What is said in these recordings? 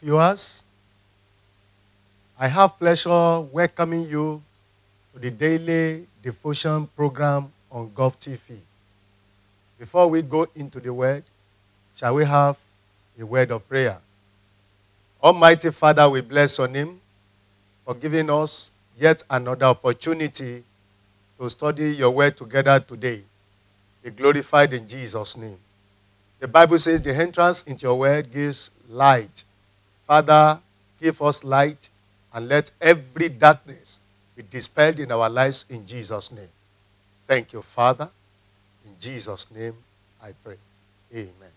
viewers. I have pleasure welcoming you to the daily devotion program on Gov TV. Before we go into the word, shall we have a word of prayer? Almighty Father, we bless your name for giving us yet another opportunity to study your word together today. Be glorified in Jesus' name. The Bible says the entrance into your word gives light. Father, give us light and let every darkness be dispelled in our lives in Jesus' name. Thank you, Father. In Jesus' name I pray. Amen.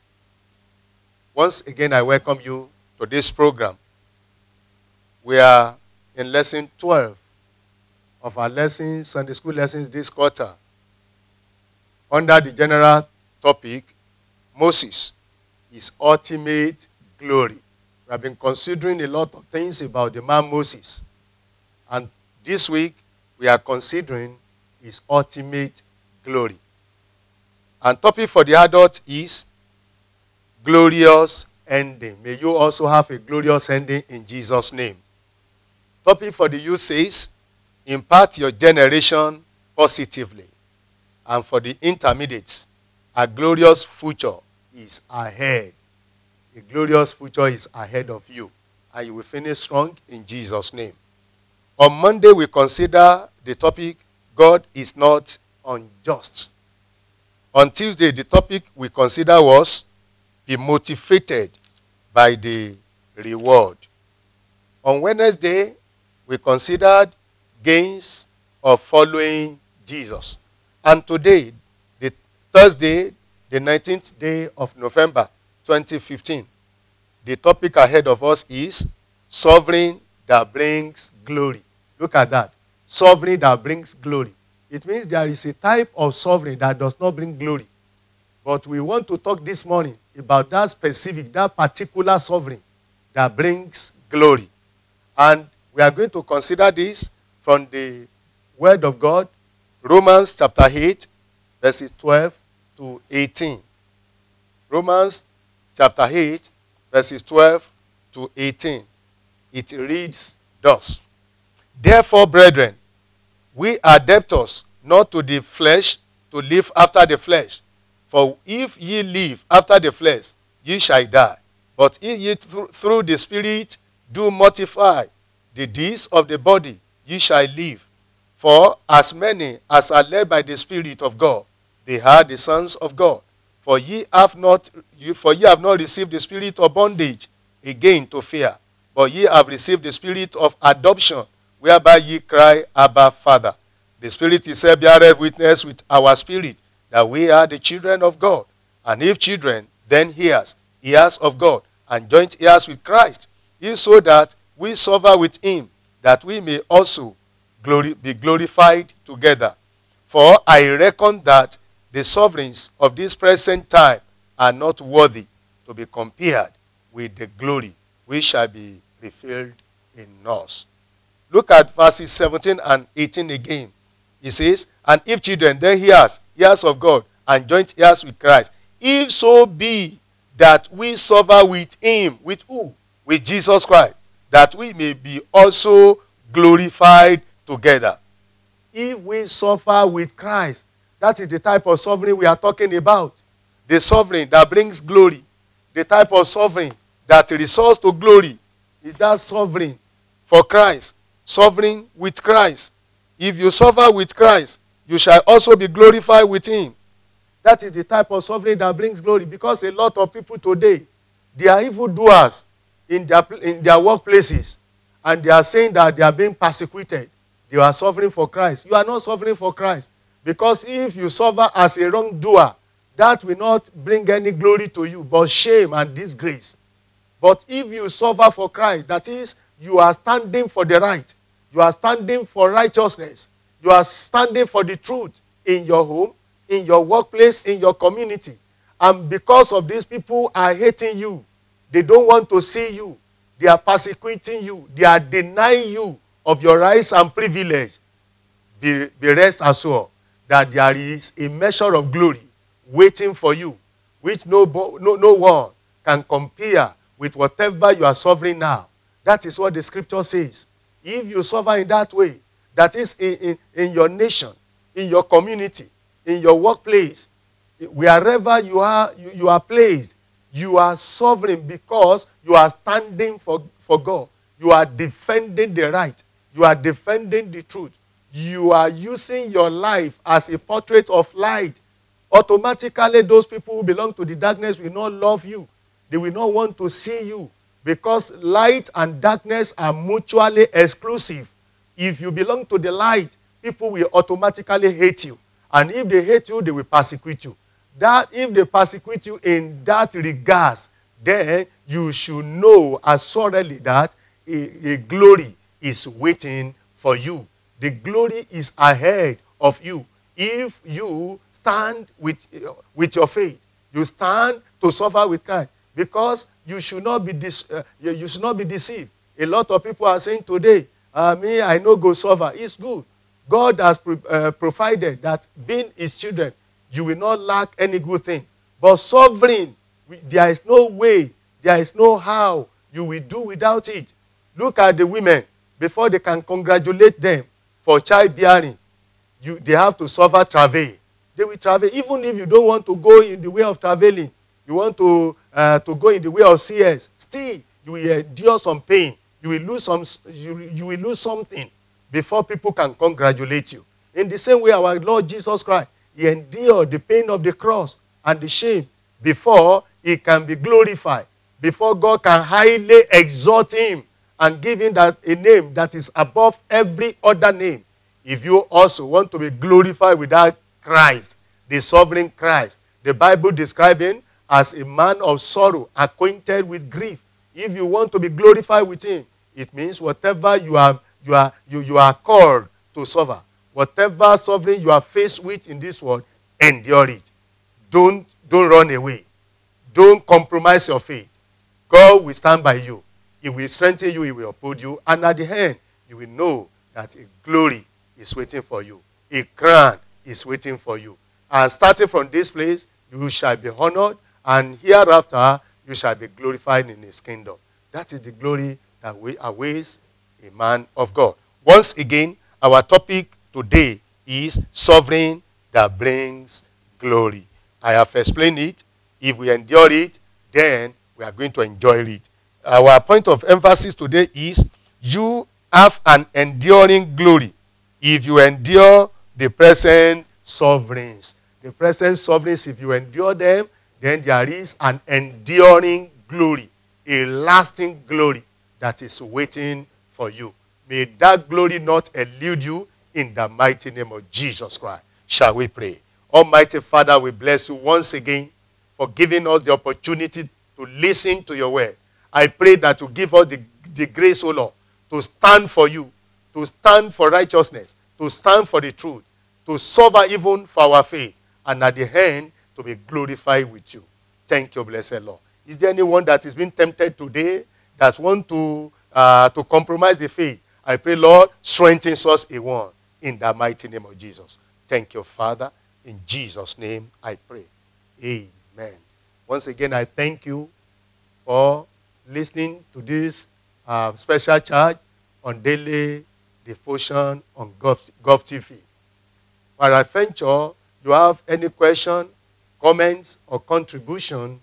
Once again, I welcome you to this program. We are in lesson 12 of our lessons, Sunday school lessons this quarter, under the general topic, Moses, his ultimate glory. We have been considering a lot of things about the man Moses. And this week, we are considering his ultimate glory. And topic for the adult is glorious ending. May you also have a glorious ending in Jesus' name. Topic for the youth says, impact your generation positively. And for the intermediates, a glorious future is ahead. A glorious future is ahead of you. And you will finish strong in Jesus' name. On Monday, we consider the topic, God is not unjust. On Tuesday, the topic we consider was, be motivated by the reward. On Wednesday, we considered gains of following Jesus. And today, the Thursday, the 19th day of November 2015, the topic ahead of us is sovereign that brings glory. Look at that. Sovereign that brings glory. It means there is a type of sovereign that does not bring glory. But we want to talk this morning about that specific, that particular sovereign that brings glory. And we are going to consider this from the Word of God, Romans chapter 8, verses 12 to 18. Romans chapter 8, verses 12 to 18. It reads thus. Therefore, brethren, we are debtors not to the flesh to live after the flesh. For if ye live after the flesh, ye shall die. But if ye through the Spirit do mortify the deeds of the body, ye shall live. For as many as are led by the Spirit of God, they are the sons of God. For ye have not received the spirit of bondage again to fear, but ye have received the spirit of adoption, whereby ye cry, Abba, Father. The Spirit itself beareth witness with our spirit that we are the children of God. And if children, then heirs of God, and joint heirs with Christ, if so that we suffer with him, that we may also be glorified together. For I reckon that the sovereigns of this present time are not worthy to be compared with the glory which shall be revealed in us. Look at verses 17 and 18 again. It says, and if children, then heirs of God, and joint heirs with Christ, if so be that we suffer with him, with who? With Jesus Christ, that we may be also glorified together. If we suffer with Christ, that is the type of sovereign we are talking about. The sovereign that brings glory. The type of sovereign that resorts to glory is that sovereign for Christ. Sovereign with Christ. If you suffer with Christ, you shall also be glorified with him. That is the type of sovereign that brings glory. Because a lot of people today, they are evildoers in their workplaces. And they are saying that they are being persecuted. They are suffering for Christ. You are not suffering for Christ. Because if you suffer as a wrongdoer, that will not bring any glory to you, but shame and disgrace. But if you suffer for Christ, that is, you are standing for the right. You are standing for righteousness. You are standing for the truth in your home, in your workplace, in your community. And because of these people are hating you, they don't want to see you. They are persecuting you. They are denying you of your rights and privilege. Be rest assured that there is a measure of glory waiting for you, which no one can compare with whatever you are suffering now. That is what the scripture says. If you suffer in that way, that is in your nation, in your community, in your workplace, wherever you are placed, you are suffering because you are standing for God. You are defending the right. You are defending the truth. You are using your life as a portrait of light. Automatically, those people who belong to the darkness will not love you. They will not want to see you, because light and darkness are mutually exclusive. If you belong to the light, people will automatically hate you. And if they hate you, they will persecute you. That if they persecute you in that regards, then you should know assuredly that a glory is waiting for you. The glory is ahead of you. If you stand with your faith, you stand to suffer with Christ, because you should not be you should not be deceived. A lot of people are saying today, me, I know go suffer. It's good. God has provided that being his children, you will not lack any good thing. But suffering, there is no way, there is no how you will do without it. Look at the women. Before they can congratulate them for childbearing, they have to suffer travail. They will travel. Even if you don't want to go in the way of traveling, you want to go in the way of CS, still you will endure some pain. You will lose you will lose something before people can congratulate you. In the same way, our Lord Jesus Christ, he endured the pain of the cross and the shame before he can be glorified, before God can highly exalt him and give him a name that is above every other name. If you also want to be glorified with that Christ, the sovereign Christ, the Bible describes him as a man of sorrow, acquainted with grief. If you want to be glorified with him, it means whatever you are called to suffer, whatever suffering you are faced with in this world, endure it. Don't run away. Don't compromise your faith. God will stand by you. He will strengthen you. He will uphold you. And at the end, you will know that a glory is waiting for you. A crown is waiting for you. And starting from this place, you shall be honored. And hereafter, you shall be glorified in his kingdom. That is the glory that awaits a man of God. Once again, our topic today is suffering that brings glory. I have explained it. If we endure it, then we are going to enjoy it. Our point of emphasis today is you have an enduring glory if you endure the present sufferings. The present sufferings, if you endure them, then there is an enduring glory, a lasting glory that is waiting for you. May that glory not elude you in the mighty name of Jesus Christ. Shall we pray? Almighty Father, we bless you once again for giving us the opportunity to listen to your word. I pray that you give us the grace, O Lord, to stand for you, to stand for righteousness, to stand for the truth, to suffer even for our faith, and at the end, to be glorified with you. Thank you, blessed Lord. Is there anyone that is being tempted today that want to compromise the faith? I pray, Lord, strengthen us a one in the mighty name of Jesus. Thank you, Father. In Jesus' name I pray. Amen. Once again, I thank you for listening to this special charge on daily devotion on Gov TV. For adventure, you have any question, comments, or contribution,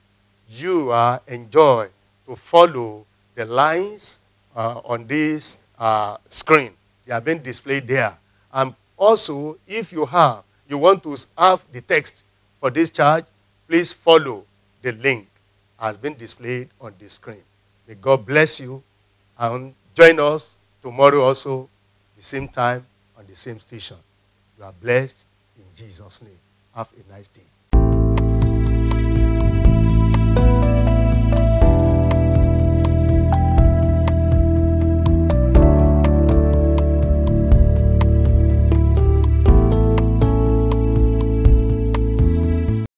you are enjoy to follow the lines on this screen. They are being displayed there. And also, if you want to have the text for this charge, please follow the link has been displayed on the screen. May God bless you, and join us tomorrow also, the same time, on the same station. You are blessed in Jesus' name. Have a nice day.